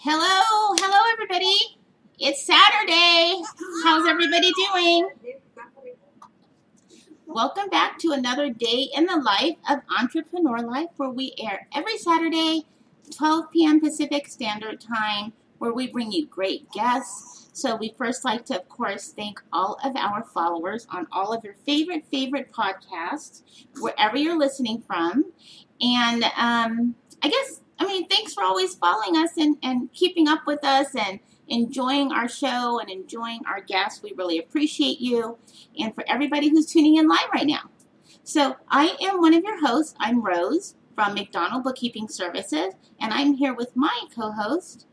Hello everybody. It's Saturday. How's everybody doing? Welcome back to another day in the life of Entrepreneur Life, where we air every Saturday, 12 p.m. Pacific Standard Time, where we bring you great guests. So we first like to, of course, thank all of our followers on all of your favorite podcasts, wherever you're listening from. And thanks for always following us and keeping up with us and enjoying our show and enjoying our guests. We really appreciate you, and for everybody who's tuning in live right now. So I am one of your hosts. I'm Rose from McDonald Bookkeeping Services, and I'm here with my co-host.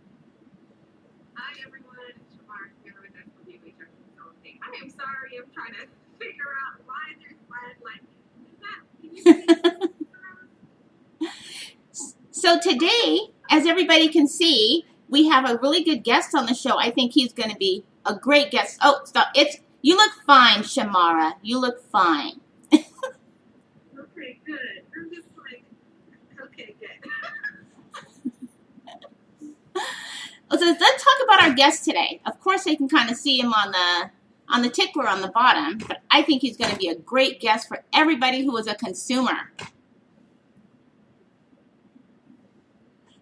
Hi everyone, it's Shamar here with SWHR Consulting. I am sorry, I'm trying to figure out why there's flag like that. So today, as everybody can see, we have a really good guest on the show. I think he's going to be a great guest. Oh, stop. You look fine, Shamara. You look fine. Okay, good. I'm just like, okay, good. So let's talk about our guest today. Of course, they can kind of see him on the tickler on the bottom, but I think he's going to be a great guest for everybody who is a consumer.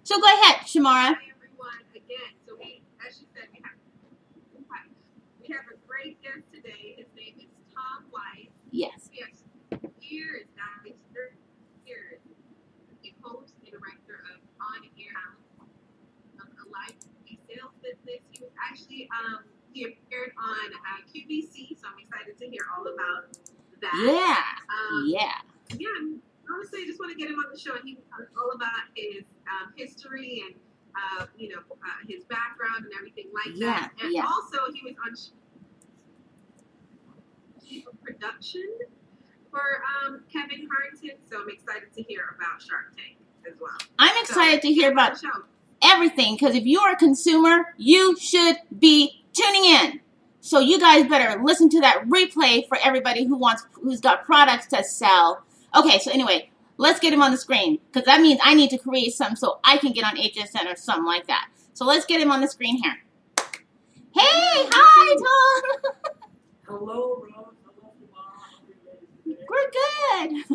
So go ahead, Shamara. Hi everyone, again. So as she said, we have a great guest today. His name is Tom White. Yes. Yes. Here is a host and director of On Air a life sales business. He was actually he appeared on QVC, so I'm excited to hear all about that. Yeah. Honestly, I just want to get him on the show, and he talks all about his history and his background and everything like that. And also, he was on chief of production for Kevin Harrington, so I'm excited to hear about Shark Tank as well. I'm excited to hear about everything, because if you are a consumer, you should be tuning in. So you guys better listen to that replay for everybody who's got products to sell. Okay, so anyway, let's get him on the screen, because that means I need to create some so I can get on HSN or something like that. So let's get him on the screen here. Hey, hi, Tom. Hello, Rose. Hello, Tomorrow. We're good.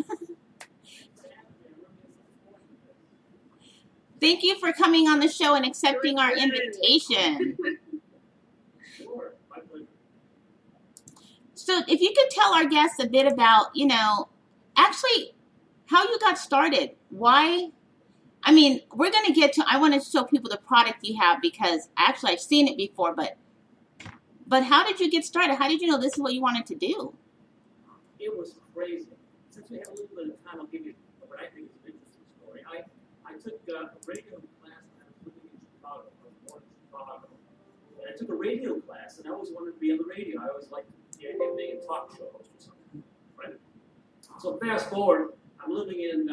Thank you for coming on the show and accepting our invitation. Sure, my pleasure. So if you could tell our guests a bit about, actually how you got started. Why? I mean, I want to show people the product you have, because actually I've seen it before, but how did you get started? How did you know this is what you wanted to do? It was crazy. Since we have a little bit of time, I'll give you what I think is an interesting story. I took a radio class when I was living in Chicago. I was born in Chicago. And I took a radio class, and I always wanted to be on the radio. I always liked the idea of being a talk show host or something, right? So fast forward, I'm living in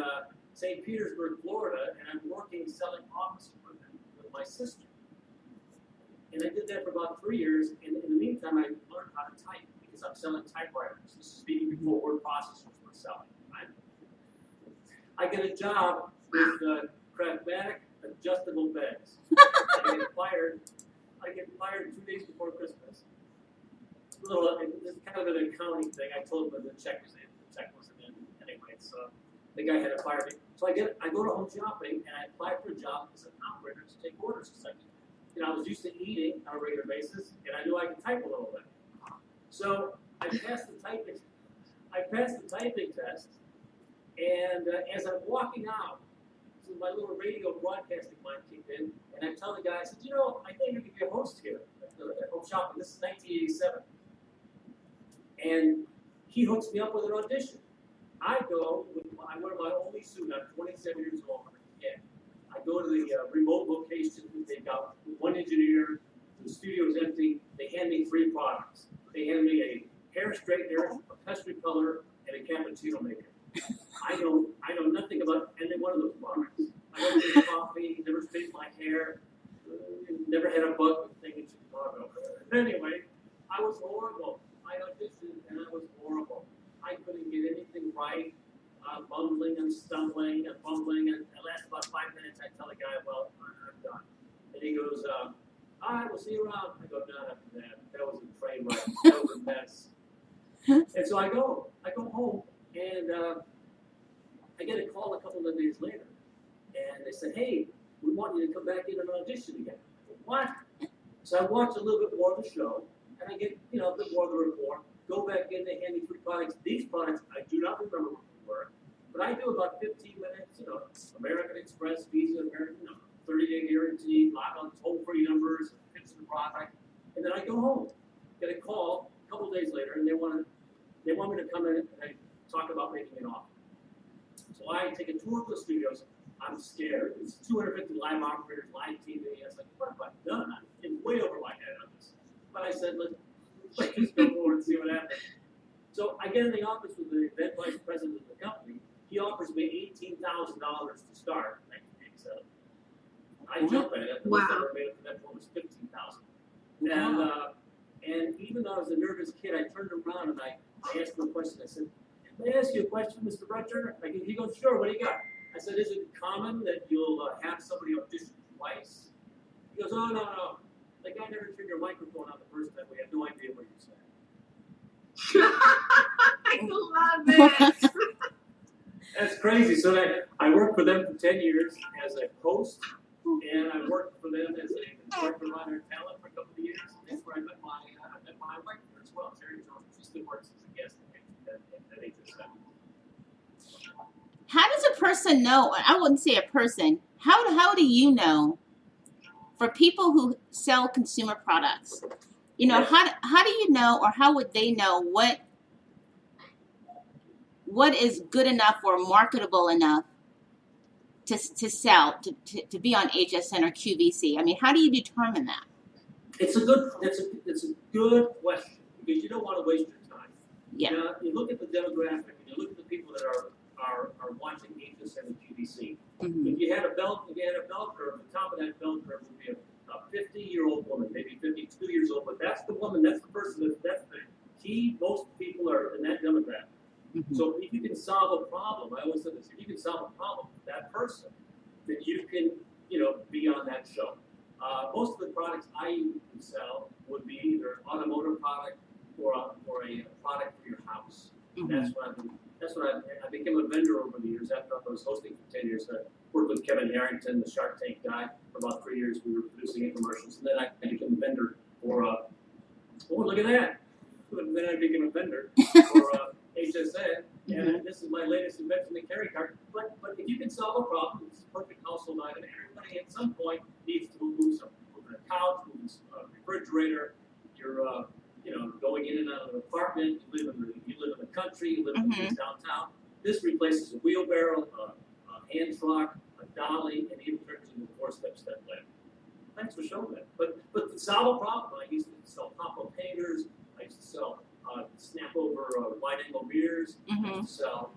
St. Petersburg, Florida, and I'm working selling office equipment with my sister. And I did that for about 3 years, and in the meantime, I learned how to type, because I'm selling typewriters. This is speaking before word processors were selling, right? I get a job with Craftmatic adjustable beds. I get fired 2 days before Christmas. This is kind of an accounting thing. I told him the check was in. The check wasn't in anyway, so the guy had to fire me. So I go to Home Shopping, and I apply for a job as an operator to take orders. I was used to eating on a regular basis, and I knew I could type a little bit. So I passed the typing test, and as I'm walking out, so my little radio broadcasting mind kicked in, and I tell the guy, I said, I think you could be a host here at Home Shopping. This is 1987. And he hooks me up with an audition. I wear my only suit. I'm 27 years old. Yeah. I go to the remote location. They got one engineer. The studio is empty. They hand me 3 products. They hand me a hair straightener, a pest repeller, and a cappuccino maker. I know nothing about any one of those products. I don't drink coffee. Never straightened my hair. Never had a bug thing in Chicago. Anyway, I was horrible. I auditioned, and I was horrible. I couldn't get anything right. Bumbling and stumbling and bumbling, and it lasted about 5 minutes. I tell the guy, well, I'm done. And he goes, all right, we'll see you around. I go, not after that. That was a train wreck. That was a mess. And so I go home, and I get a call a couple of days later, and they said, hey, we want you to come back in and audition again. I said, what? So I watch a little bit more of the show, and I get, a bit more of the report, go back in, they hand me 3 products. These products, I do not remember what they were, but I do about 15 minutes, American Express, Visa, American, 30-day guarantee, lock on toll-free numbers, fix the product, and then I go home, get a call a couple days later, and they want me to come in and talk about making an offer. So I take a tour of the studios. I'm scared. It's 250 live operators, live TV. I was like, what have I done? I'm way over my head on this. But I said, let's just go forward and see what happens. So I get in the office with the then vice president of the company. He offers me $18,000 to start next week. So I jump at it. Wow. That one was $15,000. And even though I was a nervous kid, I turned around and I asked him a question. I said, may I ask you a question, Mr. Rutger? He goes, sure, what do you got? I said, is it common that you'll have somebody audition twice? He goes, oh, no. The guy never turned your microphone on the first time. We have no idea what you're saying. I love it. That's crazy. So I worked for them for 10 years as a host, and I worked for them as a director of honor talent for a couple of years. That's where I met my wife there as well, Terry Jones. She still works as a guest at HSN. How does a person know? I wouldn't say a person. How do you know? For people who sell consumer products, Yes. how do you know, or how would they know what is good enough or marketable enough to sell to be on HSN or QVC? I mean, how do you determine that? It's a good question because you don't want to waste your time. Yeah. You look at the demographic and you look at the people that are watching HSN and QVC. Mm-hmm. If you had a bell curve, the top of that bell curve would be a 50-year-old woman, maybe 52 years old, but that's the woman, that's the person, that's the key. Most people are in that demographic. Mm-hmm. So if you can solve a problem, I always say this, if you can solve a problem for that person, then you can, be on that show. Most of the products I would sell would be either an automotive product or a product for your house. Mm-hmm. That's what I became a vendor over the years. After I was hosting for 10 years, I worked with Kevin Harrington, the Shark Tank guy, for about 3 years. We were producing infomercials, and then I became a vendor for. Look at that! And then I became a vendor for HSN, and this is my latest invention, the carry cart. But if you can solve a problem, it's a perfect household item. Everybody at some point needs to move something. Moving a couch, moving a refrigerator. You're going in and out of an apartment. You live in the country. You live in downtown. This replaces a wheelbarrow, a hand truck, a dolly, and even turns into a 4-step ladder. Thanks for showing that. But to solve a problem, I used to sell pop-up painters. I used to sell snap-over wide-angle mirrors. I used to sell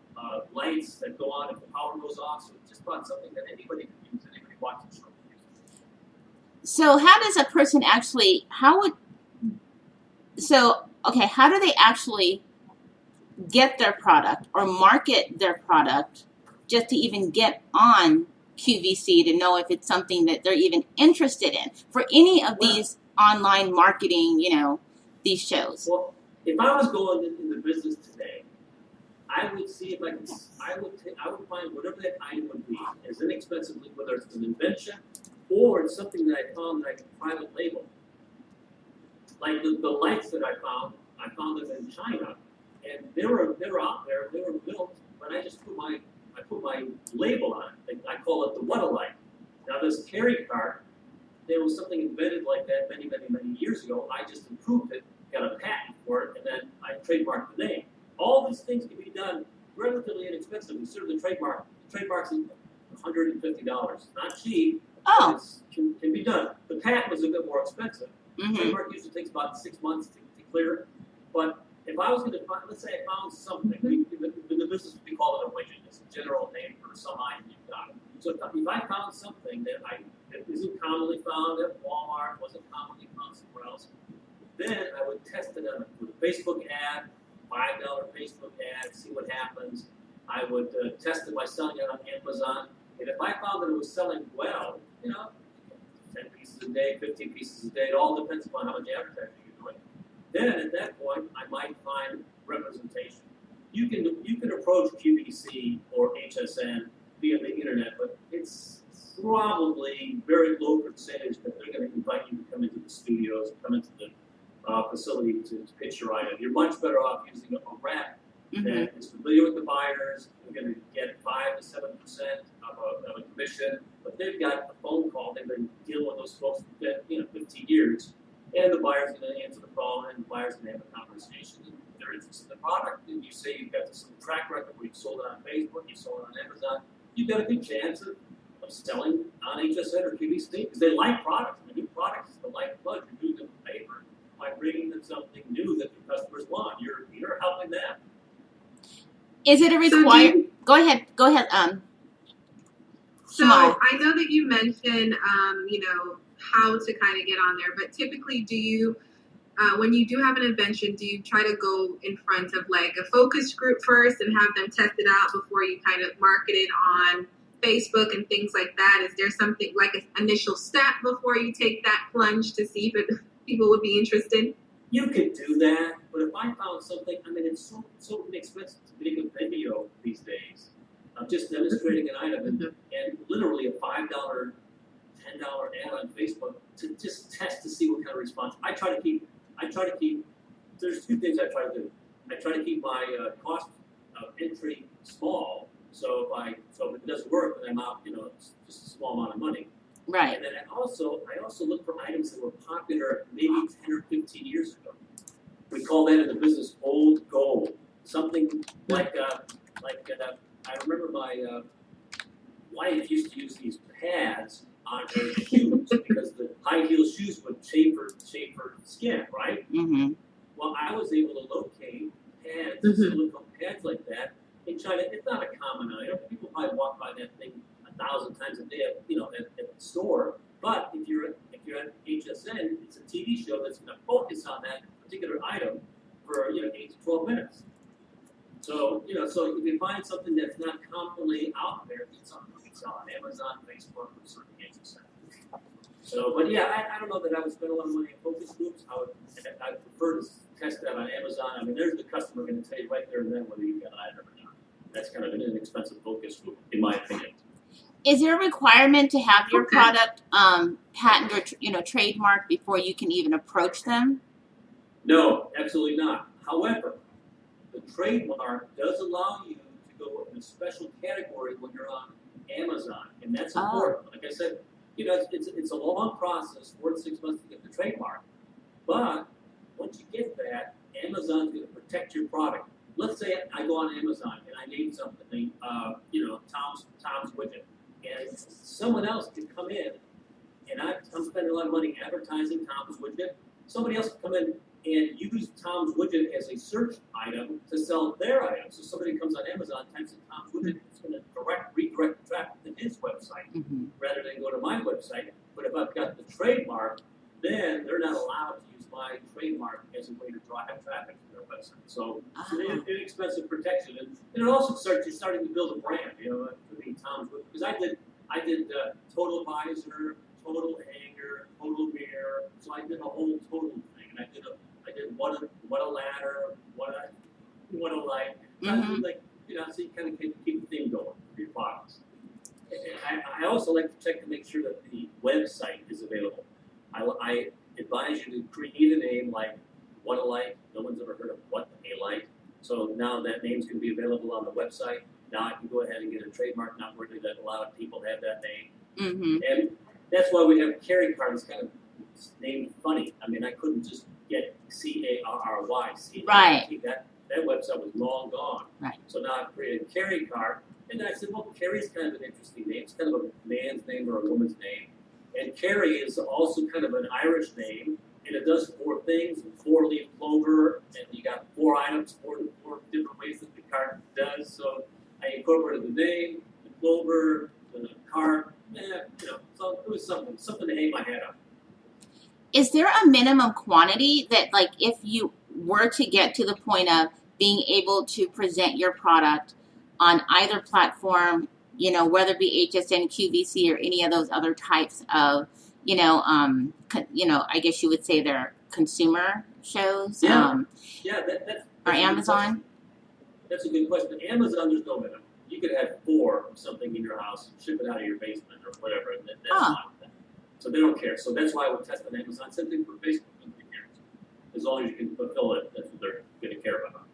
lights that go on if the power goes off. So just about something that anybody can use. Anybody watching the show can use. So how does a person actually? How do they actually get their product or market their product just to even get on QVC to know if it's something that they're even interested in for any of these online marketing, these shows? Well, if I was going into the business today, I would see if I would find whatever that item would be as inexpensively, whether it's an invention or it's something that I found that I can private label. Like the lights that I found them in China, and they were out there, they were built, but I just put my label on it. I call it the what-a-light. Now this carry cart, there was something invented like that many, many, many years ago. I just improved it, got a patent for it, and then I trademarked the name. All these things can be done relatively inexpensively. Sort of the trademark's $150. Not cheap. Oh. It can be done. The patent was a bit more expensive. Mm-hmm. Trademark usually takes about 6 months to clear. But if I was going to find, let's say I found something, in the business we call it a widget. It's a general name for some item you've got. So if I found something that isn't commonly found at Walmart, wasn't commonly found somewhere else, then I would test it with a Facebook ad, $5 Facebook ad, see what happens. I would test it by selling it on Amazon. And if I found that it was selling well, 10 pieces a day, 15 pieces a day. It all depends upon how much advertising you're doing. Then at that point, I might find representation. You can approach QVC or HSN via the internet, but it's probably very low percentage that they're going to invite you to come into the studios, come into the facility to pitch your item. You're much better off using a rep that is familiar with the buyers. You're going to get 5 to 7% of a commission, but they've got a phone call. They've been dealing with those folks for 15 years, and the buyer's going to answer the phone, and the buyer's going to have a conversation. And they're interested in the product, and you say you've got this track record where you've sold it on Facebook, you've sold it on Amazon. You've got a good chance of selling on HSN or QVC because they like products. The new products is the lifeblood. You're doing them a favor by bringing them something new that the customers want. You're helping them. Is it a required? Go ahead. So Shamar. I know that you mentioned, how to kind of get on there, but typically do you, when you do have an invention, do you try to go in front of like a focus group first and have them test it out before you kind of market it on Facebook and things like that? Is there something like an initial step before you take that plunge to see if people would be interested? You could do that, but if I found something, it's so inexpensive to make a video these days of just demonstrating an item and literally a $5, $10 ad on Facebook to just test to see what kind of response. I try to keep. There's two things I try to do. I try to keep my cost of entry small. So if it doesn't work, then I'm out. It's just a small amount of money. Right. And then I also look for items that were popular maybe 10 or 15 years ago. We call that in the business old gold. Something like I remember my wife used to use these pads on her shoes because the high heel shoes would shape her skin, right? Mm-hmm. Well, I was able to locate pads, silicone pads like that in China. It's not a common item. People probably walk by that thing 1,000 times a day, at the store. But if you're at HSN, it's a TV show that's going to focus on that particular item for 8 to 12 minutes. So so if you find something that's not commonly out there, it's something you can sell on Amazon, Facebook, or certain HSN. So, but yeah, I don't know that I would spend a lot of money in focus groups. I prefer to test that on Amazon. There's the customer going to tell you right there and then whether you got an item or not. That's kind of an inexpensive focus group, in my opinion. Is there a requirement to have your product patent or trademarked before you can even approach them? No, absolutely not. However, the trademark does allow you to go in a special category when you're on Amazon, and that's important. Like I said, it's a long process, 4 to 6 months to get the trademark. But once you get that, Amazon's going to protect your product. Let's say I go on Amazon and I name something, Tom's widget, and someone else could come in, and I'm spending a lot of money advertising Tom's widget. Somebody else could come in and use Tom's widget as a search item to sell their item. So somebody comes on Amazon, types in Tom's widget, it's going to redirect the traffic to his website rather than go to my website. But if I've got the trademark, then they're not allowed to use my trademark as a way to drive traffic to their website. So it's an inexpensive protection, and it also you're starting to build a brand. It could be Tom's widget, because I did Total Visor, Total Hanger, Total Mirror. So I did a whole total thing, and I did what a ladder, what a light. So you kind of keep the thing going for your products. I also like to check to make sure that the website is available. I advise you to create a name like What a Light. No one's ever heard of What a Light. So now that name's going to be available on the website. Now I can go ahead and get a trademark, not worthy that a lot of people have that name. And that's why we have carry cards kind of named funny. I couldn't just get CARRY. Right. That website was long gone. Right. So now I've created a carry card. And then I said, well, Carrie's kind of an interesting name. It's kind of a man's name or a woman's name. And Carrie is also kind of an Irish name. And it does 4 things, 4-leaf clover. And you got 4 items, 4 different ways that the card does. So I incorporated the name, the clover, the card. So it was something to hang my hat on. Is there a minimum quantity that, like, if you were to get to the point of being able to present your product on either platform, whether it be HSN, QVC, or any of those other types of I guess you would say they're consumer shows. Yeah. That's Or a good Amazon. question. That's a good question. Amazon, there's no minimum. You could have 4 of something in your house, ship it out of your basement or whatever, and that's fine with them. So they don't care. So that's why I would test on Amazon. Same thing for Facebook. Nobody cares. As long as you can fulfill it, that's what they're going to care about.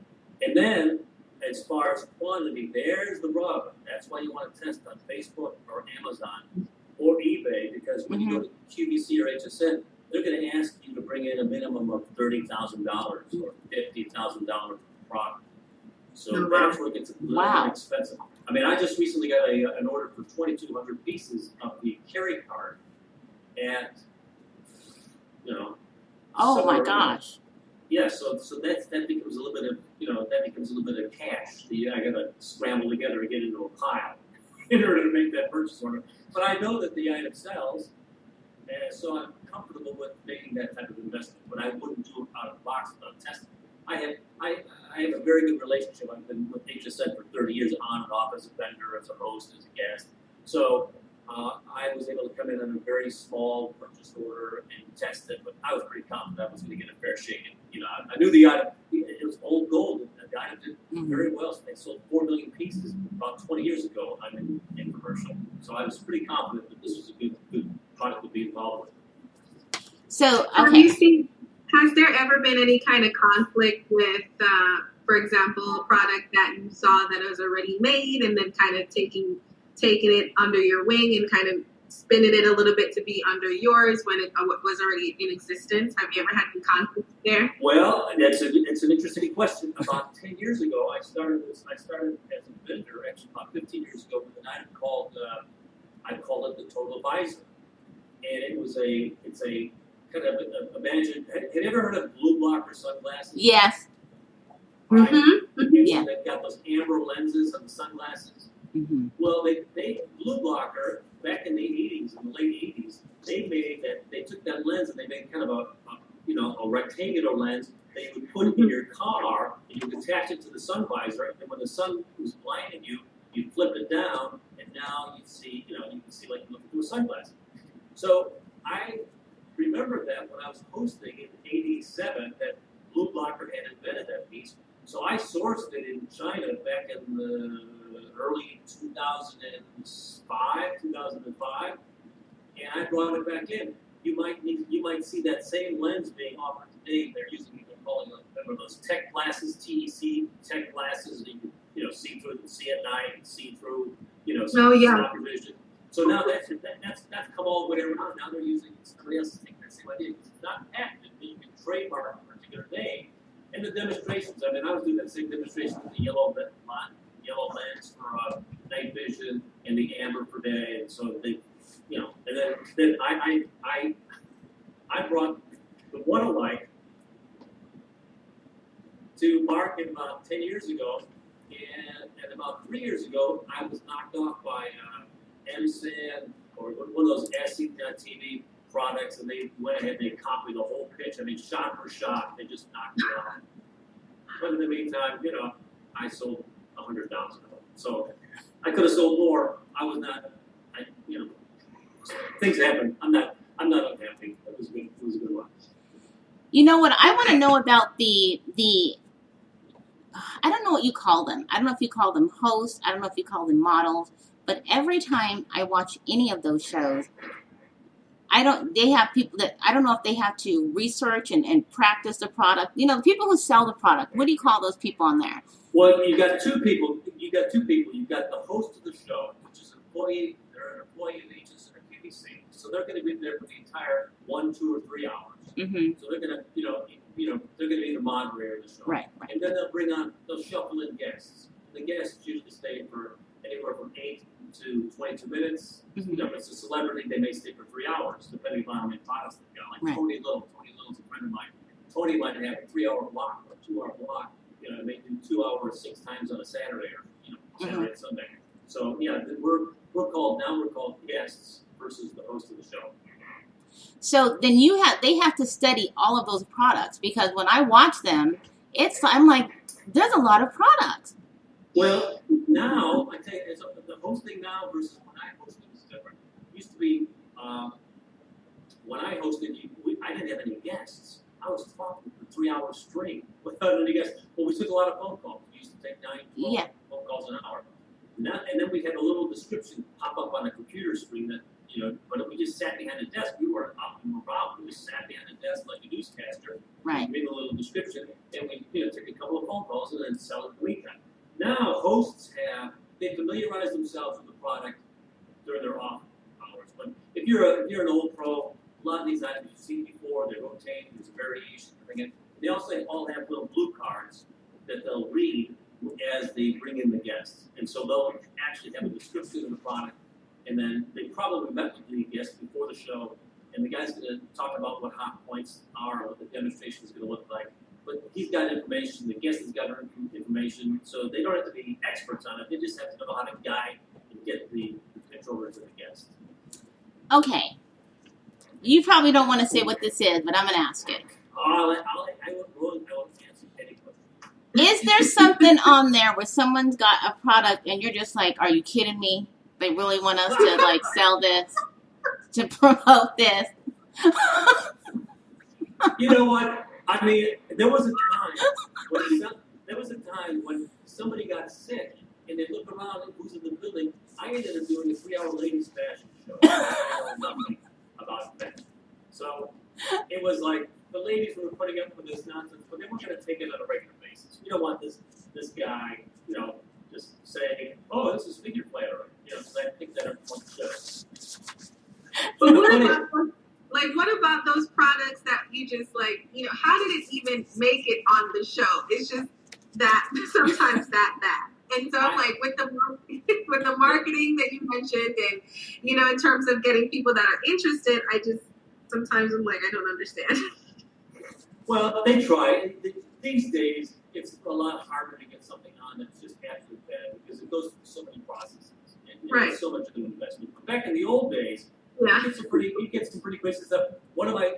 And then, as far as quantity, there's the rub. That's why you want to test on Facebook or Amazon or eBay, because when you go to QVC or HSN, they're going to ask you to bring in a minimum of $30,000 or $50,000 per product. So that's where it gets a little bit expensive. I mean, I just recently got an order for 2,200 pieces of the carry card, and Oh my gosh! Yeah, so that becomes a little bit of cash. I got to scramble together to get into a pile in order to make that purchase order. But I know that the item sells, and so I'm comfortable with making that type of investment. But I wouldn't do it out of the box without testing. I have a very good relationship. I've been with HSN for 30 years, on and off, as a vendor, as a host, as a guest. So I was able to come in on a very small purchase order and test it, but I was pretty confident I was going to get a fair shake. And, I knew the item, it was old gold. The item did very well. They sold 4 million pieces about 20 years ago. I'm in commercial. So I was pretty confident that this was a good product to be involved with. So, Have you seen, has there ever been any kind of conflict with, for example, a product that you saw that was already made and then kind of taking it under your wing and kind of spinning it a little bit to be under yours when it was already in existence? Have you ever had any conflict there? Well, it's an interesting question. About 10 years ago, I started as a vendor, actually about 15 years ago, with an item called, I call it the Total Visor. And it's a kind of imagine, have you ever heard of blue blocker sunglasses? Yes. Right? Yeah. They've got those amber lenses on the sunglasses. Well, they blue blocker back in the 80s, in the late 80s, they took that lens and they made kind of a rectangular lens that you would put in your car and you would attach it to the sun visor, and when the sun was blinding you, you'd flip it down and now you can see like looking through a sunglass. So I remember that when I was hosting in '87 that Blue Blocker had invented that piece. So I sourced it in China back in the early 2005, and I brought it back in. You might see that same lens being offered today. They're calling those tech glasses, TEC tech glasses that you can see through, see at night, see through soccer vision. So now that's come all the way around. Now they're using somebody else is taking that same idea. It's not patented, but you can trademark a particular name. And the demonstrations, I was doing that same demonstration with the yellow lens for night vision and the amber for day. And so they, and then I brought the one alike to market about 10 years ago. And about 3 years ago, I was knocked off by MSN or one of those SC.TV products, and they went ahead and they copied the whole pitch. Shot for shot, they just knocked it off. But in the meantime, I sold 100,000 of them. So I could have sold more. I was not. Things happen. I'm not unhappy. It was good. It was a good one. You know what? I want to know about the. I don't know what you call them. I don't know if you call them hosts. I don't know if you call them models. But every time I watch any of those shows, they have people that, I don't know if they have to research and practice the product. The people who sell the product, what do you call those people on there? Well, you got two people. You got the host of the show, which is they're an employee of HSN or QVC. So they're going to be there for the entire 1, 2, or 3 hours. So they're going to, they're going to be the moderator of the show. Right. And then they'll shuffle in guests. The guests usually stay for anywhere from 8 to 22 minutes. If it's a celebrity, they may stay for 3 hours, depending upon how many products they've got. Like Tony Little. Tony Little's a friend of mine. Tony might have a 3-hour block or a 2-hour block. They do 2 hours 6 times on a Saturday or Saturday and Sunday. So we're called guests versus the host of the show. So then they have to study all of those products, because when I watch them, I'm like, there's a lot of products. Well, now I tell you, the hosting now versus when I hosted is different. It used to be I hosted, I didn't have any guests. I was talking for 3 hours straight without any guests. Well, we took a lot of phone calls. We used to take 9, 12 phone calls an hour. And then we had a little description pop up on a computer screen that, but we just sat behind a desk. We weren't up and about. We just sat behind a desk like a newscaster. Right. We made a little description, and we took a couple of phone calls and then sell it the weekend. Now, hosts they familiarize themselves with the product during their off hours. But if you're an old pro, a lot of these items you've seen before, they rotate, there's a variation. They also all have little blue cards that they'll read as they bring in the guests. And so they'll actually have a description of the product, and then they probably met with the guest before the show, and the guy's going to talk about what hot points are, what the demonstration is going to look like. But he's got information, the guest has got information, so they don't have to be experts on it. They just have to know how to guide and get the control over to the guest. Okay. You probably don't want to say what this is, but I'm going to ask it. I won't answer any question. Is there something on there where someone's got a product and you're just like, are you kidding me? They really want us to like sell this, to promote this? You know what? I mean, there was a time when somebody got sick and they looked around and who's in the building. I ended up doing a 3-hour ladies fashion show. I know nothing about fashion. So it was like the ladies were putting up with this nonsense, but they weren't going to take it on a regular basis. You don't want this guy, just saying, "Oh, this is figure flattering," because I think that everyone should. But what about those products that you just how did it even make it on the show? It's just that sometimes that. And so with the marketing that you mentioned and, in terms of getting people that are interested, sometimes I'm like, I don't understand. Well, they try. These days, it's a lot harder to get something on that's just absolutely bad because it goes through so many processes and it's so much of an investment. But back in the old days, you get some pretty quick stuff. One of my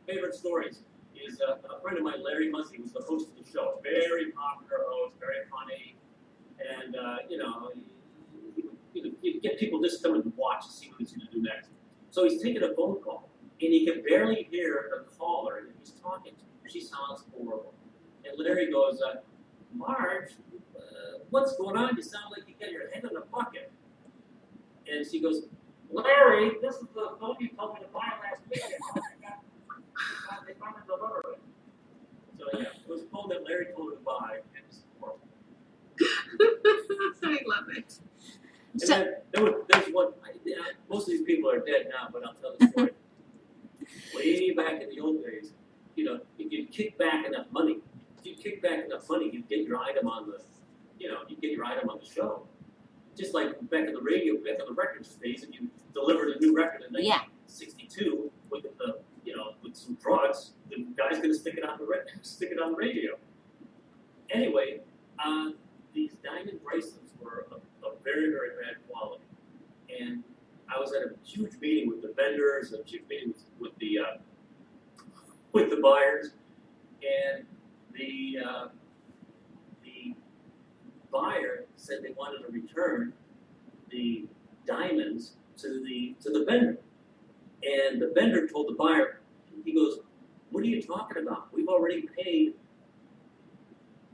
favorite stories is a friend of mine, Larry Mussey, was the host of the show. Very popular host, very funny, and you get people just coming to watch to see what he's going to do next. So he's taking a phone call, and he can barely hear the caller that he's talking to. She sounds horrible. And Larry goes, Marge, what's going on? You sound like you got your head in a bucket. And she goes, Larry, this is the phone you told me to buy last week. They finally delivered it. So yeah, it was a phone that Larry told her to buy. It was horrible. I love it. And then there's one. Most of these people are dead now, but I'll tell the story. Way back in the old days, if you kick back enough money, you'd get your item on the show. Just like back in the radio, back in the record days, if you delivered a new record in 1962 with some drugs, the guy's going to stick it on the radio. Anyway, these diamond bracelets were of very, very bad quality, and I was at a huge meeting with the vendors, a huge meeting with the buyers, and the buyer said they wanted to return the diamonds to the vendor, and the vendor told the buyer, he goes, "What are you talking about? We've already paid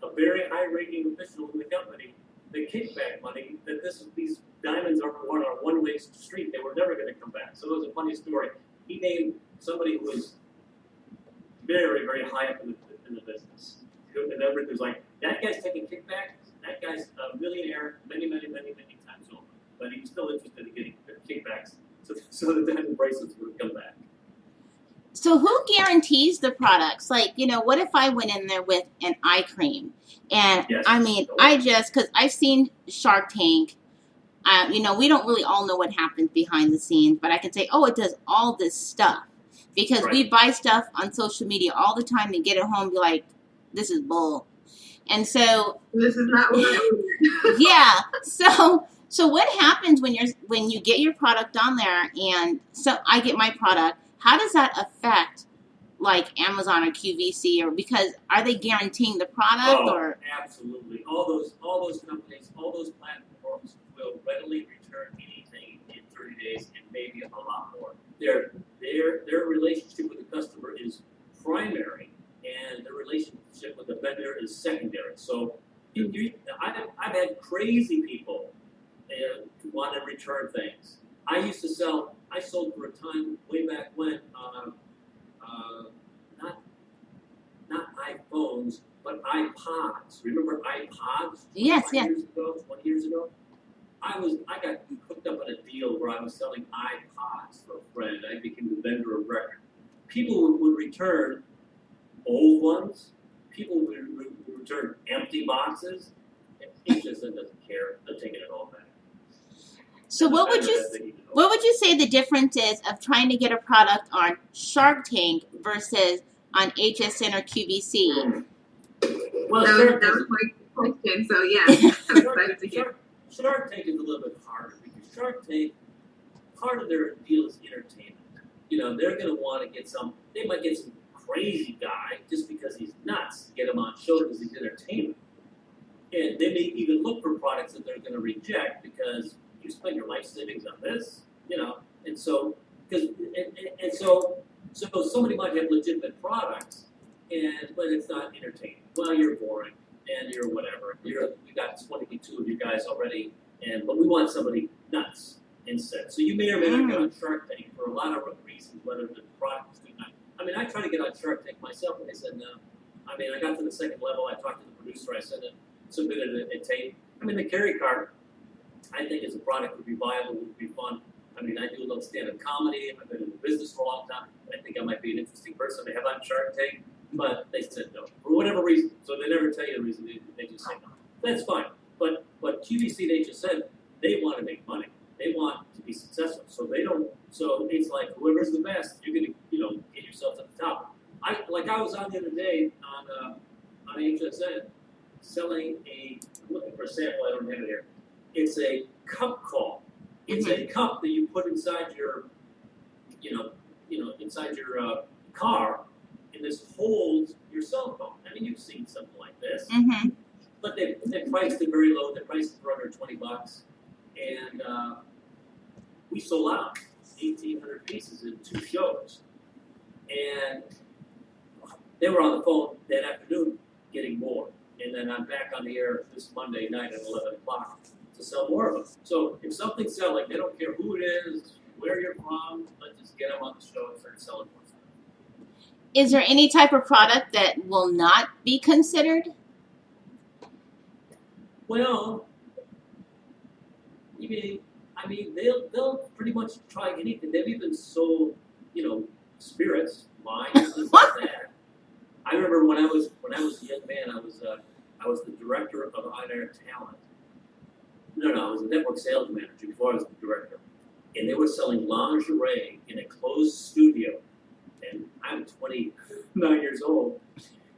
a very high-ranking official in the company the kickback money that these diamonds are on a one-way street. They were never going to come back." So it was a funny story. He named somebody who was very, very high up in the business. And everybody was like, that guy's taking kickbacks. That guy's a millionaire many, many, many, many times over. But he was still interested in getting kickbacks so the diamond bracelets would come back. So who guarantees the products? Like, what if I went in there with an eye cream? And because I've seen Shark Tank, we don't really all know what happens behind the scenes, but I can say, it does all this stuff. Because we buy stuff on social media all the time and get it home and be like, this is bull. And so this is not what yeah. So what happens when you get your product on there and so I get my product, how does that affect like Amazon or QVC or because are they guaranteeing the product or absolutely. All those companies, all those platforms will readily return anything in 30 days and maybe a lot more. They their relationship with the customer is primary, and their relationship with the vendor is secondary. So I've had crazy people want to return things. I sold for a time way back when, not iPhones, but iPods. Remember iPods? Yes, yes. 20 years ago? I got hooked up on a deal where I was selling iPods for a friend. I became the vendor of record. People would return old ones. People would return empty boxes. HSN doesn't care. They're taking it all back. So what would you say the difference is of trying to get a product on Shark Tank versus on HSN or QVC? Well, that was my question. So yeah, I'm excited to hear. Shark Tank is a little bit harder because Shark Tank, part of their deal is entertainment. They're going to want to get they might get some crazy guy just because he's nuts to get him on show because he's entertainment. And they may even look for products that they're going to reject because you spend your life savings on this, and so, so somebody might have legitimate products, but it's not entertaining. Well, you're boring, and you're whatever. We got 22 of you guys already, but we want somebody nuts instead. So you may or may not get on Shark Tank for a lot of reasons, whether the product is good or not. I mean, I tried to get on Shark Tank myself, and they said no. I mean, I got to the second level. I talked to the producer. I submitted a tape. I mean, the carry card, I think as a product would be viable, would be fun. I mean, I do a little stand-up comedy. I've been in the business for a long time. I think I might be an interesting person to have on Shark Tank, but they said no for whatever reason. So they never tell you the reason. They just say no. That's fine. But QVC and HSN, they want to make money. They want to be successful. So they don't. So it's like whoever's the best, you're gonna get yourself to the top. I was on the other day on HSN selling I'm looking for a sample. I don't have it here. It's a cup call. It's a cup that you put inside your, inside your car, and this holds your cell phone. I mean, you've seen something like this, but they priced it very low. They priced it for under $20, and we sold out 1,800 pieces in 2 shows, and they were on the phone that afternoon getting more. And then I'm back on the air this Monday night at 11 o'clock to sell more of them. So if something's selling, they don't care who it is, where you're from, let's just get them on the show and start selling more stuff. Is there any type of product that will not be considered? Well, they'll pretty much try anything. They've even sold, spirits, wine, things like that. I remember when I was a young man, I was the director of On-Air Talent. No, I was a network sales manager before I was the director. And they were selling lingerie in a closed studio. And I'm 29 years old.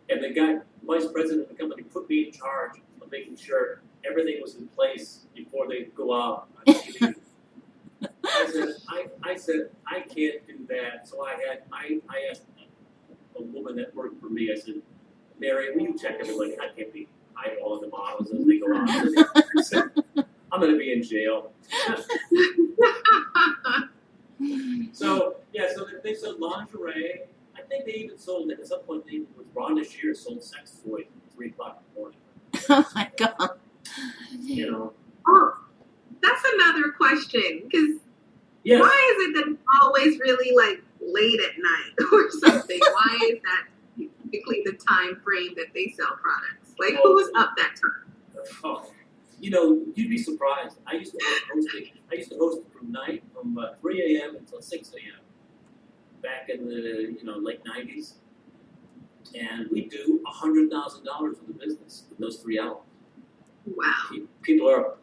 And the guy, vice president of the company, put me in charge of making sure everything was in place before they go out on TV. I said, I can't do that. So I asked a woman that worked for me, I said, Mary, will you check everybody? I can't be eyeballing the models as they go on. I'm going to be in jail. So they sold lingerie. I think they even sold, at some point, with Ron this year, sold sex toys at 3 o'clock in the morning. Oh, my God. Oh, that's another question. Because yes. Why is it that it's always really late at night or something? Why is that typically the time frame that they sell products? Who's up that time? Oh, you'd be surprised. I used to host it from 3 a.m. until 6 a.m. back in the late 90s, and we do $100,000 of the business in those 3 hours. Wow. People are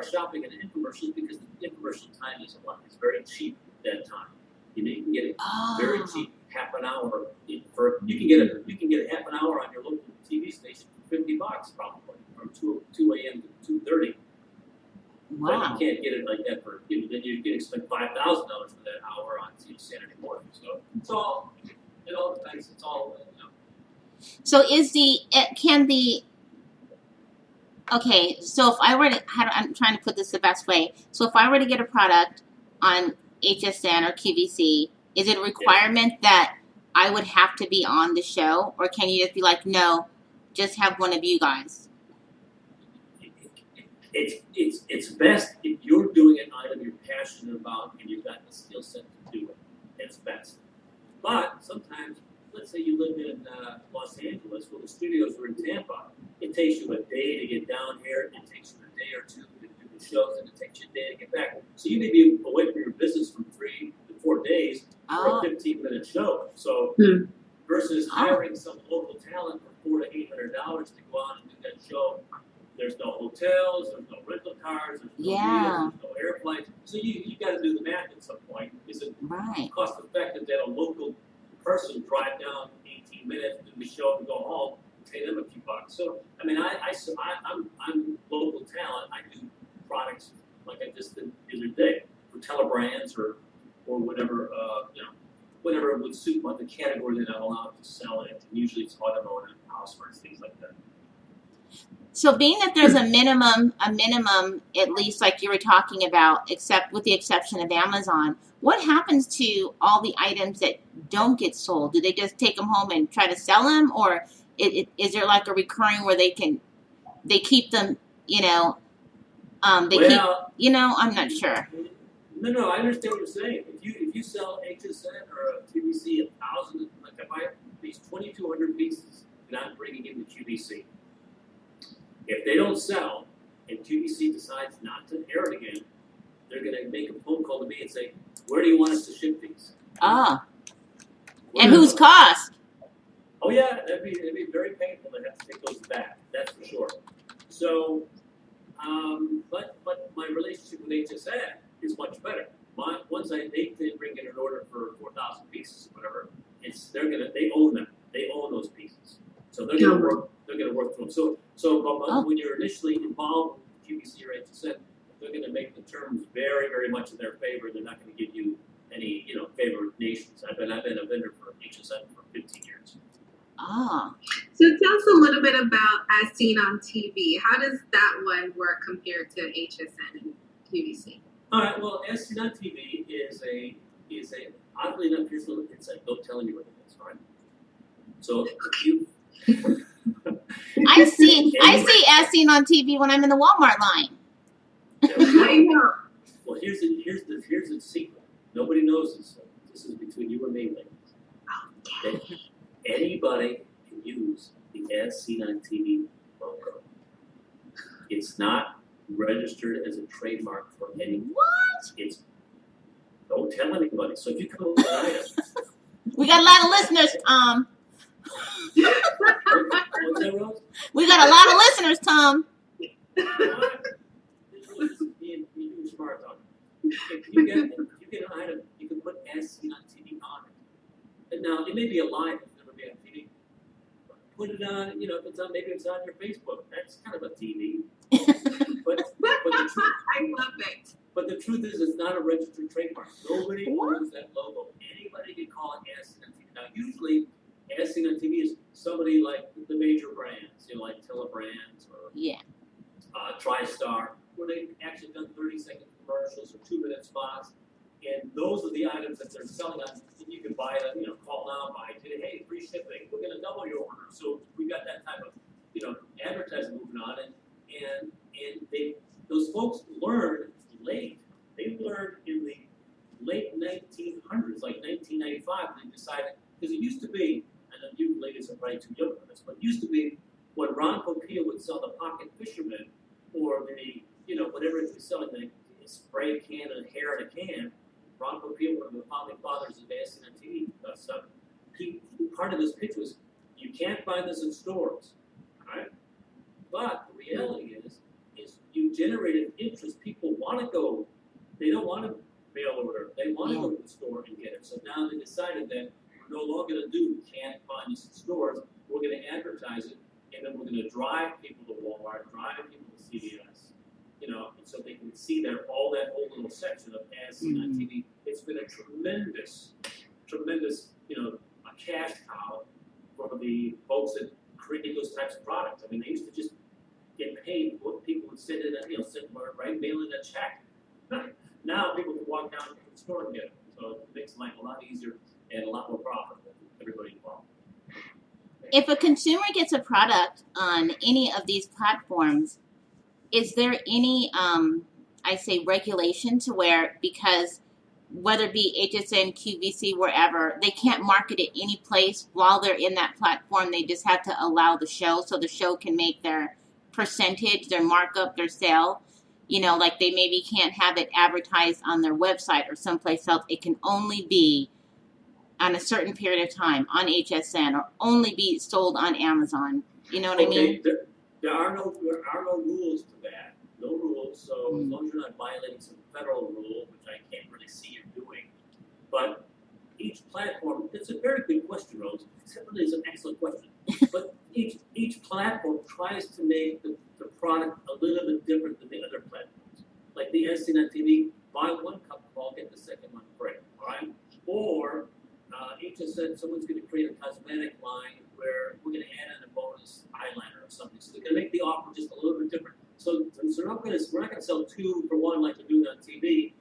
shopping in infomercials because the infomercial time is very cheap at that time. You can get it very cheap, half an hour you can get a half an hour on your local TV station for $50 probably from 2 a.m. to 2:30. Wow. But you can't get it like that for then you're going to spend $5,000 for that hour on Saturday morning. So it all depends. It's all So okay, so if I were to, I'm trying to put this the best way. So if I were to get a product on HSN or QVC, is it a requirement that I would have to be on the show, or can you just be like, no, just have one of you guys? It's best if you're doing an item you're passionate about and you've got the skill set to do it. It's best. But sometimes, let's say you live in Los Angeles, well, the studios are in Tampa. It takes you a day to get down here. It takes you a day or two to do the shows, and it takes you a day to get back. So you may be away from your business for 3 to 4 days for a 15-minute show. So versus hiring some local talent for $400 to $800 to go out and do that show. There's no hotels, there's no rental cars, there's no meals, there's no air flights. So you got to do the math at some point. Is it cost effective that a local person drive down 18 minutes, do the show, and go home, and pay them a few bucks? So I mean, I'm local talent. I do products like I just did the other day for Telebrands or whatever whatever would suit the category that I'm allowed to sell in. And usually it's automotive, housewares, things like that. So being that there's a minimum, at least like you were talking about, except with the exception of Amazon, what happens to all the items that don't get sold? Do they just take them home and try to sell them, or is there like a recurring where they keep them, I'm not sure. No, I understand what you're saying. If you sell HSN or a QVC 1,000, like if I have these 2,200 pieces and I'm bringing in the QVC. If they don't sell and QVC decides not to air it again, they're going to make a phone call to me and say, where do you want us to ship these? And whose cost? Oh, yeah, it'd be very painful to have to take those back. That's for sure. So, but my relationship with HSN is much better. Once they bring in an order for 4,000 pieces or whatever, they own them. They own those pieces. So they're going to work. They're going to work through them. So when you're initially involved with QVC or HSN, they're going to make the terms very, very much in their favor. They're not going to give you any, favored nations. I've been a vendor for HSN for 15 years. So tell us a little bit about As Seen on TV. How does that one work compared to HSN and QVC? All right. Well, As Seen on TV is a oddly enough, it's like don't tell anybody this, all right? So if you I see As Seen on TV when I'm in the Walmart line. I know. Well, here's the secret. Nobody knows this. This is between you and me, ladies. Okay. Anybody can use the As Seen on TV logo. It's not registered as a trademark for anyone. What? Don't tell anybody. So if you come up with an item, we got a lot of listeners. What's that, Rose? We got a lot of listeners, Tom. Being smart on it. If you get an item, you can put As Seen on TV on it. And now it may be a live, it's never be on TV. Put it on, if it's on, maybe it's on your Facebook. That's kind of a TV. but the truth, I love it. But the truth is, it's not a registered trademark. Nobody owns that logo. Anybody can call it As Seen on TV. Now, usually, As Seen on TV is somebody like the major brands, like Telebrands or TriStar, where they've actually done 30-second commercials or 2-minute spots, and those are the items that they're selling on. And you can buy it, call now, buy it. Hey, free shipping. We're going to double your order. So we got that type of, advertising moving on, and those folks learned late. They learned in the late 1900s, like 1995. They decided, because it used to be. And you ladies are probably too young for this, but it used to be when Ron Popeil would sell the Pocket Fisherman or the, whatever he was selling, the spray can and hair in a can, Ron Popeil, one of the founding fathers of As Seen on TV stuff, part of his pitch was, you can't find this in stores, all right? But the reality is you generated interest. People want to go. They don't want to mail order. They want to go to the store and get it. So now they decided that no longer going to do, we can't find this in stores. We're going to advertise it, and then we're going to drive people to Walmart, drive people to CVS, and so they can see all that whole little section of As Seen on TV. It's been a tremendous, a cash cow for the folks that create those types of products. I mean, they used to just get paid. People would send in mail in a check. Now people can walk down to the store and get it. So it makes life a lot easier and a lot more profitable for everybody involved. If a consumer gets a product on any of these platforms, is there any, I say, regulation to where, because whether it be HSN, QVC, wherever, they can't market it any place while they're in that platform. They just have to allow the show so the show can make their percentage, their markup, their sale. You know, like they maybe can't have it advertised on their website or someplace else. It can only be on a certain period of time on HSN or only be sold on Amazon. You know what I mean? There are no rules to that. No rules. So as long as you're not violating some federal rule, which I can't really see you doing, but each platform, it's a very good question, Rose. It really is an excellent question. But each platform tries to make the product a little bit different than the other platforms. Like the HSN TV, buy one cup of all, get the second one free. All right? Or HSN, someone's going to create a cosmetic line where we're going to add in a bonus eyeliner or something. So they're going to make the offer just a little bit different. So we're not going to sell 2 for 1 like we're doing on TV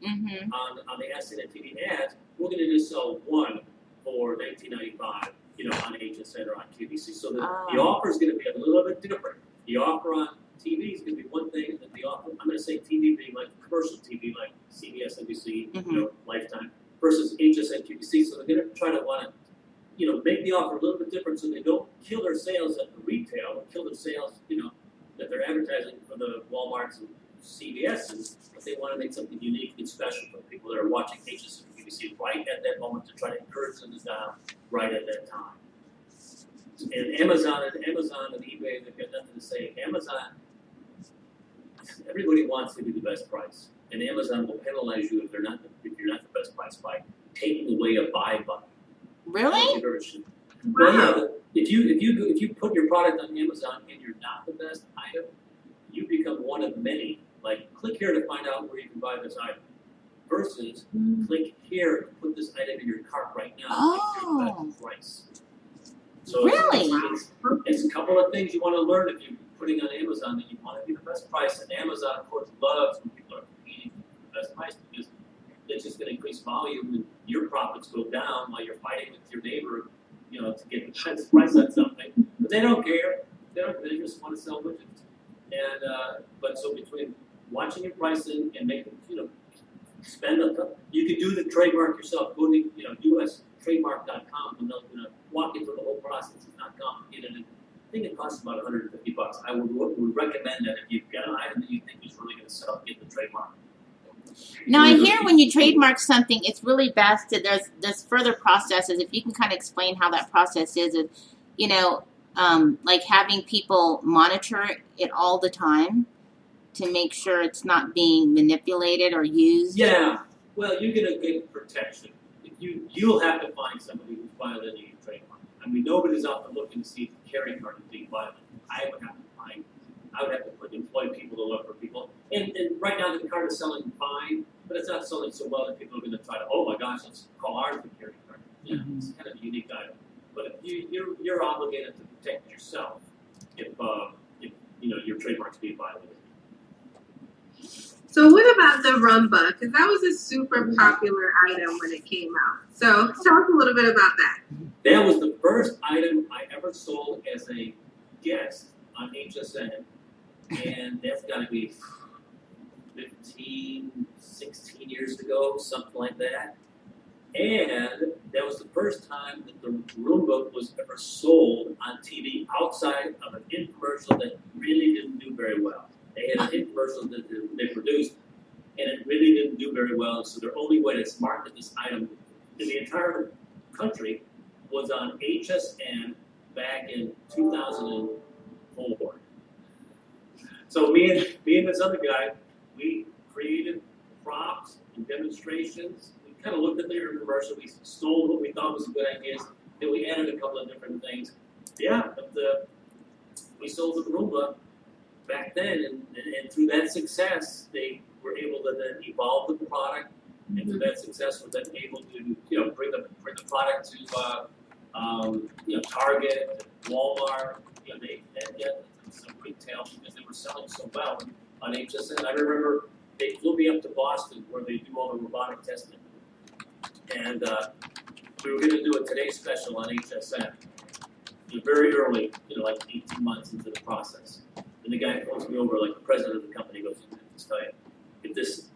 on the HSN TV ads. We're going to just sell 1 for $19.95, you know, on HSN or on QVC. So the offer is going to be a little bit different. The offer on TV is going to be one thing, and the offer, I'm going to say TV being like commercial TV, like CBS, NBC, you know, Lifetime, versus HSN, QVC. So they're going to try to want to, you know, make the offer a little bit different so they don't kill their sales at the retail or kill their sales, you know, that they're advertising for the Walmarts and CVS's, but they want to make something unique and special for people that are watching HSN and QVC right at that moment to try to encourage them to down right at that time. And Amazon and eBay, they've got nothing to say. Amazon, everybody wants to be the best price, and Amazon will penalize you if you're not the best price by taking away a buy button. Really? Well, yeah. If you put your product on Amazon and you're not the best item, you become one of many. Like, click here to find out where you can buy this item. Versus, click here to put this item in your cart right now and get your best price. So really? It's a couple of things you want to learn if you're putting on Amazon, that you want to be the best price. And Amazon, of course, loves when people are competing for the best price because it's just going to increase volume and your profits go down while you're fighting with your neighbor, you know, to get the best price on something. But they don't care. They just want to sell widgets. And but so between watching your pricing and making, you know, spend a couple, you can do the trademark yourself. Go to, you know, ustrademark.com and they'll, you know, walk you through the whole process. It's not complicated. And I think it costs about $150. I would recommend that if you've got an item that you think is really going to sell, get the trademark. Now I hear when you trademark something, it's really best to there's further processes. If you can kind of explain how that process is, you know, like having people monitor it all the time to make sure it's not being manipulated or used. Yeah, well, you're going to get protection. You'll have to find somebody who's violating your trademark. I mean, nobody's out there looking to see if the carrying card is being violated. I would have to employ people to look for people. And right now the card is selling fine, but it's not selling so well that people are going to try to, oh my gosh, let's call ours the carrying card. Yeah, it's kind of a unique item. But you're obligated to protect yourself if you know your trademark's being violated. So what about the rumba? Because that was a super popular item when it came out. So tell us a little bit about that. That was the first item I ever sold as a guest on HSN. And that's got to be 15, 16 years ago, something like that. And that was the first time that the Roomba was ever sold on TV outside of an infomercial that really didn't do very well. They had an infomercial that they produced, and it really didn't do very well. So their only way to market this item in the entire country was on HSN back in 2004. So me and this other guy, we created props and demonstrations. We kind of looked at their commercial. We stole what we thought was a good idea. Then we added a couple of different things. Yeah, but we sold the Roomba back then, and through that success, they were able to then evolve the product, and through that success, were then able to bring the product to Target, Walmart. They had some retail because they were selling so well on HSN. I remember they flew me up to Boston where they do all the robotic testing, and we were going to do a Today Special on HSN. Very early, like 18 months into the process. And the guy calls me over, like the president of the company, goes, "Just tell you, if this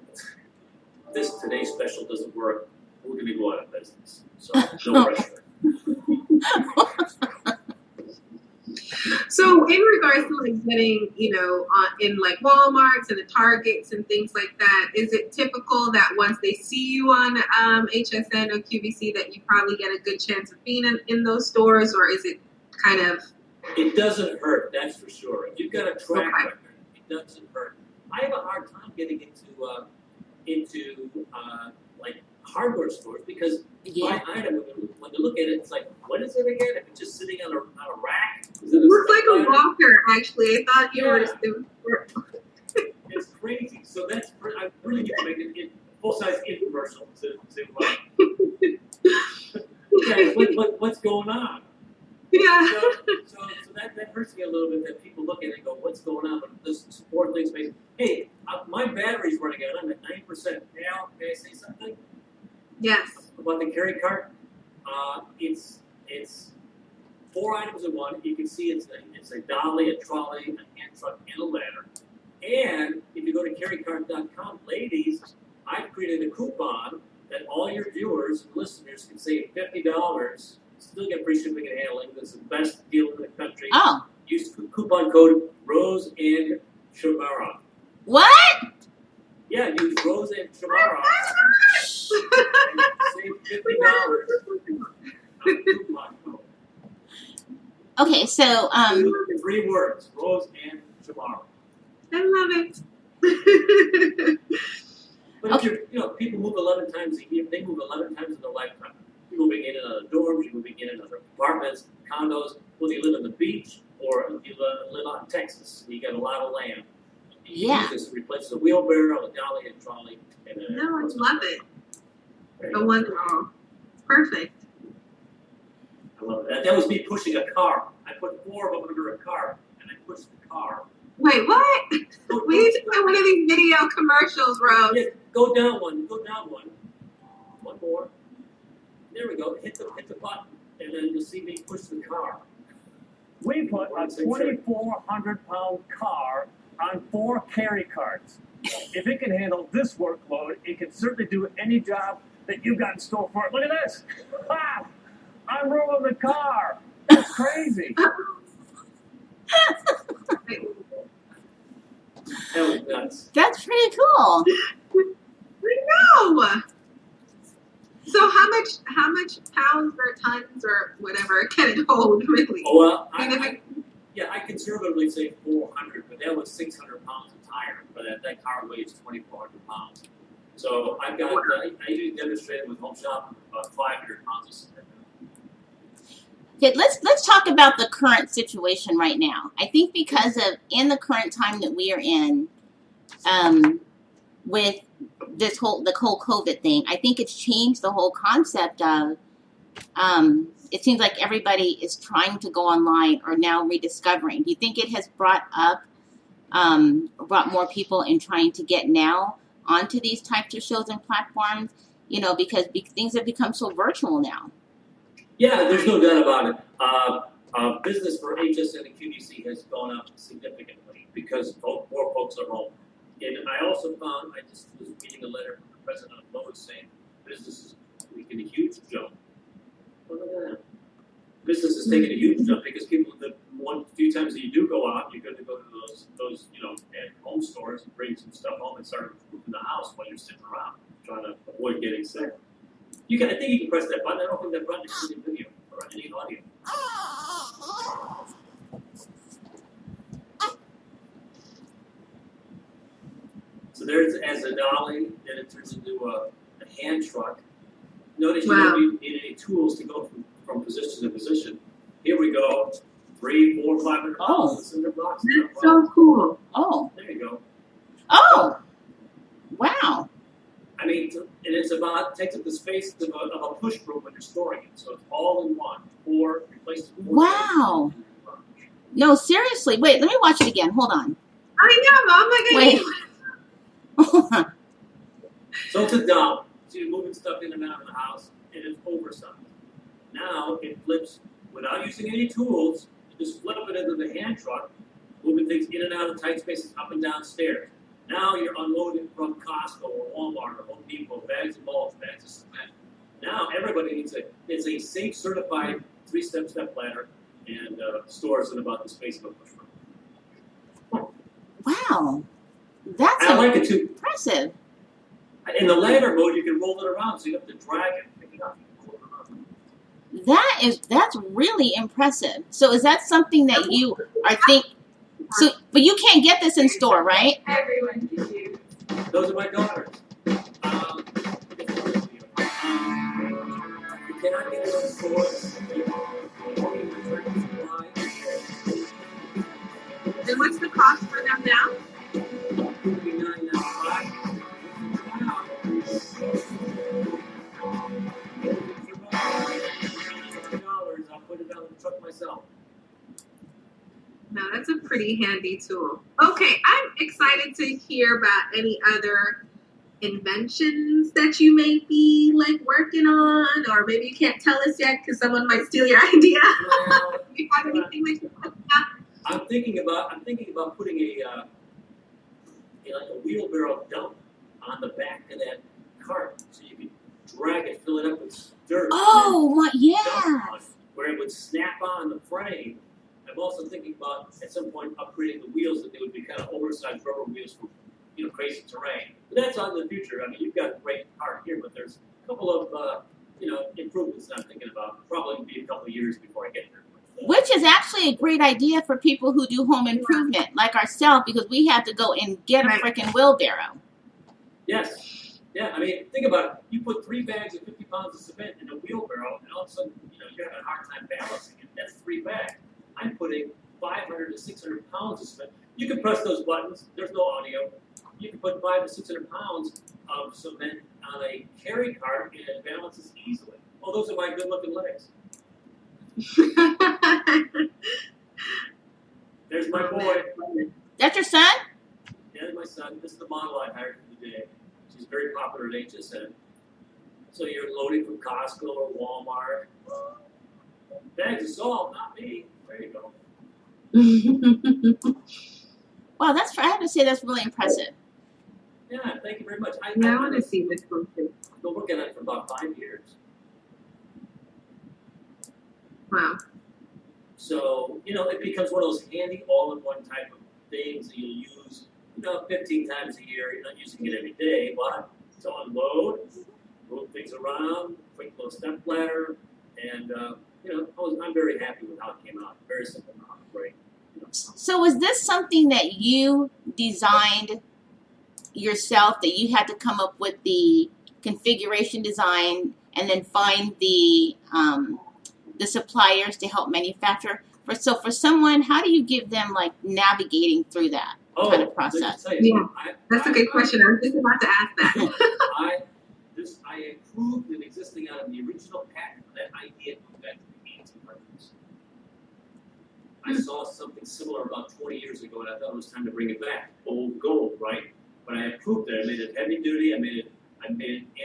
Today Special doesn't work, we're going to go out of business. So no pressure." So in regards to like getting, in like Walmarts and the Targets and things like that, is it typical that once they see you on HSN or QVC that you probably get a good chance of being in those stores, or is it kind of? It doesn't hurt, that's for sure. If you've got a track record, it doesn't hurt. I have a hard time getting into like hardware stores because my item, when you look at it, it's like, what is it again? If it's just sitting on a rack? It looks like a walker, actually. I thought you were. It's crazy. So I really need to make it full-size infomercial to what's going on? Yeah. So that hurts me a little bit that people look at it and go, what's going on? But this support things based. Hey, my battery's running out. I'm at 9%. Now, may I say something? Yes. About the carry cart? It's 4 items in one. You can see it's a dolly, a trolley, a hand truck, and a ladder. And if you go to carrycart.com, ladies, I've created a coupon that all your viewers and listeners can save $50. Still get free shipping and handling. This is the best deal in the country. Oh. Use coupon code Rose and Shamara. What? Yeah, use Rose and Shamara. And save $50. Coupon code. Okay, so 3 words: Rose and Shamara. I love it. But if people move 11 times a year. They move 11 times in their lifetime. You're moving in and out of dorms, you're moving in and out of apartments, condos, whether you live on the beach or you live out in Texas. You got a lot of land. You use this to replace a wheelbarrow, a dolly, a trolley, and a... No, I love it. The one, perfect. I love it. That was me pushing a car. I put 4 of them under a car, and I pushed the car. Wait, what? We need to play one of these video commercials, Rose. Yeah, go down one. One more. There we go. Hit the button, and then you'll see me push the car. We put a 2,400-pound car on 4 carry carts. If it can handle this workload, it can certainly do any job that you've got in store for it. Look at this. Ah, I'm rolling the car. That's crazy. That was nuts. that's pretty cool. No. So how much pounds or tons or whatever can it hold, really? Oh, well, I conservatively say 400, but that was 600 pounds of tire. But that car weighs 2,400 pounds. So I've got, I usually demonstrate it with Home Shop about 500 pounds of cement. Okay, let's talk about the current situation right now. I think because of in the current time that we are in, with the whole COVID thing, I think it's changed the whole concept of. It seems like everybody is trying to go online or now rediscovering. Do you think it has brought more people in trying to get now onto these types of shows and platforms? Because things have become so virtual now. Yeah, there's no doubt about it. Business for HSN and QVC has gone up significantly because more folks are home. And I also found, I just was reading a letter from the president of Lowe's saying business is taking a huge jump. Look at that. Business is taking a huge jump because people, the few times that you do go out, you're going to go to those at home stores and bring some stuff home and start moving the house while you're sitting around trying to avoid getting sick. I think you can press that button. I don't think that button is in video or any audio. So there's as a dolly, then it turns into a hand truck. Notice you don't need any tools to go from position to position. Here we go, 300, 400, 500 pounds. Cinder blocks. That's so cool. Oh. There you go. Oh. Wow. I mean, and it's takes up the space of a push broom when you're storing it. So it's all in one. Or replaces. Wow. No, seriously. Wait, let me watch it again. Hold on. I know, Mom. Wait. So it's a dolly. So you're moving stuff in and out of the house, and it's oversized. Now it flips without using any tools. You just flip it into the hand truck, moving things in and out of tight spaces, up and down stairs. Now you're unloading from Costco or Walmart or Home Depot, bags of mulch, bags of cement. Now everybody needs it's a safe, certified 3-step step ladder, and stores in about the space of a push button. Wow, that's I like it too. impressive. In the ladder mode, you can roll it around, so you have to drag it and pick it up. That's really impressive. So is that something that you are think? So, but you can't get this in store, right? Everyone can use. Those are my daughters. You cannot get those stores. And what's the cost for them now? I'll put it down in the truck myself. No, that's a pretty handy tool. Okay, I'm excited to hear about any other inventions that you may be like working on, or maybe you can't tell us yet because someone might steal your idea. Well, Do you have anything like that? I'm thinking about putting a wheelbarrow dump on the back of that cart, so you can drag it, fill it up with dirt. Oh my, Dump on yeah. it, where it would snap on the frame. I'm also thinking about at some point upgrading the wheels, that they would be kind of oversized rubber wheels for crazy terrain. But that's on the future. I mean, you've got a great car here, but there's a couple of improvements that I'm thinking about. Probably be a couple of years before I get there. Which is actually a great idea for people who do home improvement, like ourselves, because we have to go and get a freaking wheelbarrow. Yes. Yeah, I mean, think about it. You put 3 bags of 50 pounds of cement in a wheelbarrow, and all of a sudden, you're having a hard time balancing it. That's 3 bags. I'm putting 500 to 600 pounds of cement. You can press those buttons. There's no audio. You can put 500 to 600 pounds of cement on a carry cart, and it balances easily. Oh, those are my good-looking legs. There's my boy. That's your son? There's my son. This is the model I hired for the day. She's very popular at HSN. So you're loading from Costco or Walmart. Bags of salt, not me. There you go. Wow, I have to say that's really impressive. Yeah, thank you very much. I want to see this one too. I've been working on it for about 5 years. Wow. So, it becomes one of those handy all-in-one type of things that you'll use, 15 times a year. You're not using it every day, but to unload, move things around, quick little step ladder, and, I'm very happy with how it came out. Very simple, great. So was this something that you designed yourself, that you had to come up with the configuration design and then find the suppliers to help manufacture? So for someone, how do you give them like navigating through that kind of process? Yeah, that's a good question. I was just about to ask that. I improved an existing out of the original patent for that idea going back to the 1800s. I saw something similar about 20 years ago, and I thought it was time to bring it back. Old gold, right? But I improved it. I made it heavy duty. I made it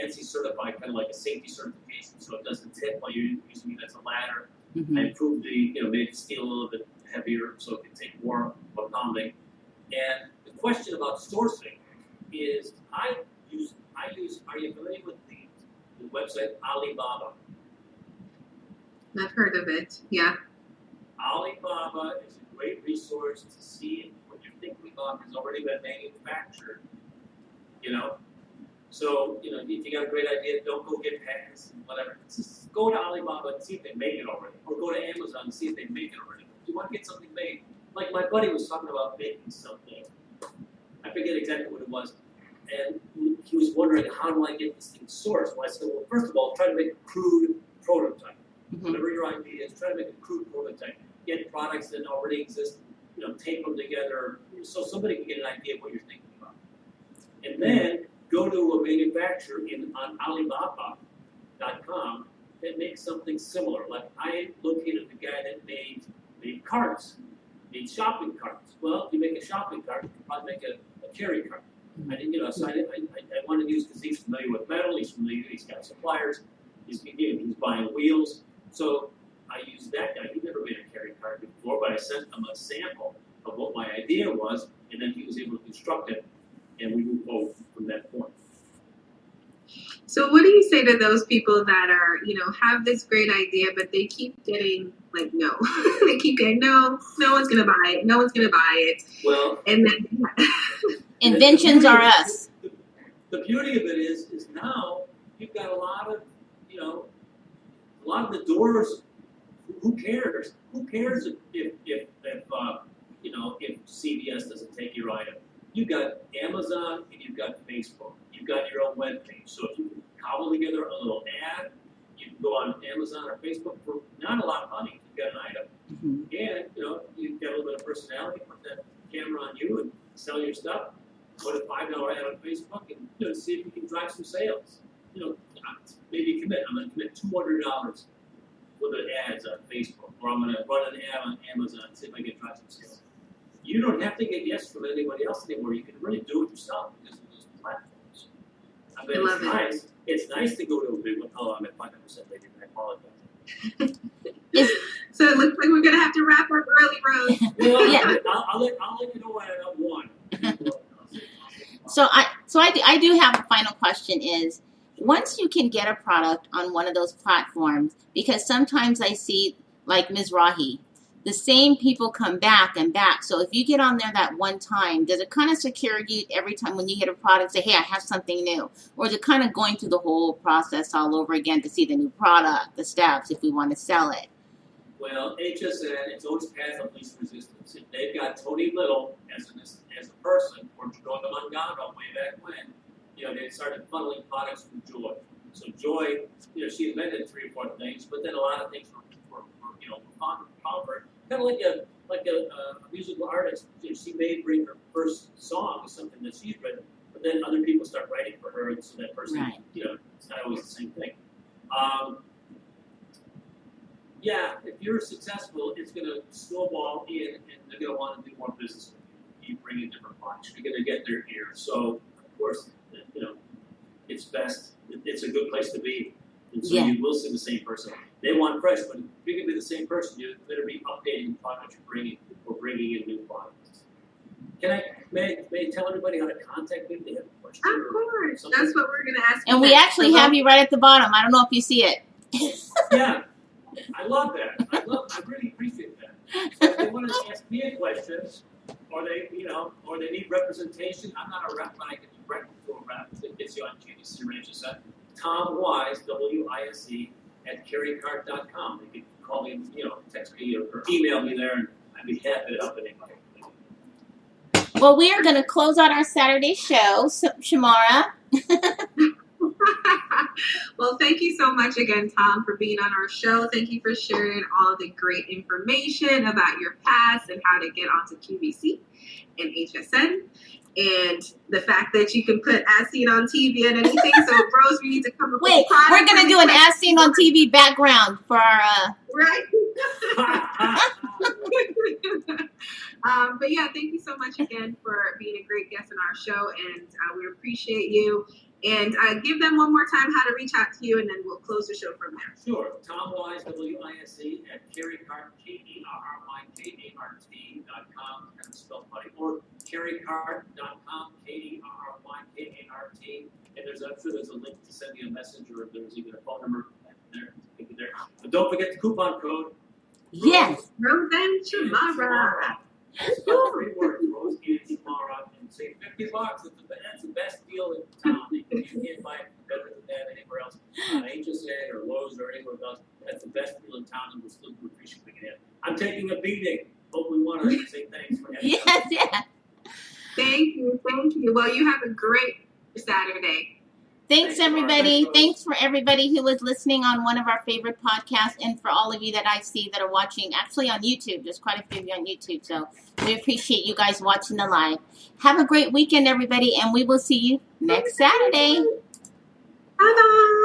ANSI certified, kind of like a safety certification, so it doesn't tip while you're using it as a ladder. Mm-hmm. I improved made the steel a little bit heavier, so it can take more pounding. And the question about sourcing is, I use. Are you familiar with the website Alibaba? I've heard of it. Yeah. Alibaba is a great resource to see if what you're thinking about has already been manufactured. So, if you got a great idea, don't go get patents and whatever. Just go to Alibaba and see if they make it already. Or go to Amazon and see if they make it already. If you want to get something made, like my buddy was talking about making something. I forget exactly what it was. And he was wondering, how do I get this thing sourced? Well, I said, well, first of all, try to make a crude prototype. Mm-hmm. Whatever your idea is, try to make a crude prototype. Get products that already exist, tape them together so somebody can get an idea of what you're thinking about. And then go to a manufacturer on Alibaba.com that makes something similar. Like I located the guy that made carts, made shopping carts. Well, if you make a shopping cart, you can probably make a carry cart. I didn't, so I wanted to use because he's familiar with metal, he's got suppliers, he's buying wheels. So I used that guy. He never made a carry card before, but I sent him a sample of what my idea was, and then he was able to construct it, and we moved forward from that point. So what do you say to those people that are, have this great idea, but they keep getting like, no, they keep getting, no one's going to buy it. No one's going to buy it. Well, and then Inventions are us. The beauty of it is now you've got a lot of the doors. Who cares? Who cares if CVS doesn't take your item? You've got Amazon and you've got Facebook. You've got your own webpage. So if you can cobble together a little ad, you can go on Amazon or Facebook for not a lot of money. You've got an item, and you've got a little bit of personality. Put that camera on you and sell your stuff. Put a $5 ad on Facebook and see if you can drive some sales. Maybe commit. I'm going to commit $200 for the ads on Facebook, or I'm going to run an ad on Amazon and see if I can drive some sales. You don't have to get yes from anybody else anymore. You can really do it yourself because of those platforms. I mean, it's nice. It's nice to go to a big one. Oh, I'm at 500%, lady. I apologize. So it looks like we're going to have to wrap up early, Rose. Well, yeah. I'll let you know when I'm one. So I do have a final question is, once you can get a product on one of those platforms, because sometimes I see, like Ms. Rahi, the same people come back and back. So if you get on there that one time, does it kind of secure you every time when you get a product, say, hey, I have something new? Or is it kind of going through the whole process all over again to see the new product, the steps, if we want to sell it? Well, HSN, it's always path of least resistance. If they've got Tony Little as a person, or Droga Mangano way back when, they started funneling products from Joy. So Joy, she invented 3 or 4 things, but then a lot of things were conquered. Kind of like a musical artist. She may bring her first song as something that she's written, but then other people start writing for her, and so that person, right. It's not always the same thing. Yeah, if you're successful, it's going to snowball in, and they're going to want to do more business with you. You bring a different punch. You're going to get their ear. So, of course, it's best. It's a good place to be. And so you will see the same person. They want fresh, but if you're going to be the same person, you better be updating the product you're bringing or bringing in new products. May I tell everybody how to contact me if they have a question? Of course. That's what we're going to ask you. And we actually have you right at the bottom. I don't know if you see it. Yeah. I love that. I really appreciate that. So if they want to ask me a question, or they need representation, I'm not a rep, but I can direct to a rep that gets you on QVC or HSN. Tom Wise, WISE, @carrycart.com. You can call me, text me or email me there, and I'd be happy to help anybody. Well, we are going to close out our Saturday show, Shamara. Well, thank you so much again, Tom, for being on our show. Thank you for sharing all the great information about your past and how to get onto QVC and HSN. And the fact that you can put as seen on TV and anything. So, Rose, we need to come up with Wait, we're going to do an as seen on TV background for our... Right? But yeah, thank you so much again for being a great guest on our show. And we appreciate you. And give them one more time how to reach out to you, and then we'll close the show from there. Sure. Tom Wise, WISE, @carrycart, KERRYKART.com, kind of spelled funny, or carrycart.com, KERRYKART. And I'm sure there's a link to send you a message, or there's even a phone number there. But don't forget the coupon code. Yes. Rose and Shamara. Spell 3 words, Rose and Shamara, and say $50. That's the best deal in town. You can't buy it better than that anywhere else. On HSN or Lowe's or anywhere else. That's the best deal in town, and we'll still do appreciate it. I'm taking a beating. Hope we want to say thanks for having Yes. Thank you. Well, you have a great Saturday. Thanks, everybody. Thanks for everybody who was listening on one of our favorite podcasts, and for all of you that I see that are watching actually on YouTube. There's quite a few of you on YouTube, so we appreciate you guys watching the live. Have a great weekend, everybody, and we will see you next Saturday. Bye-bye.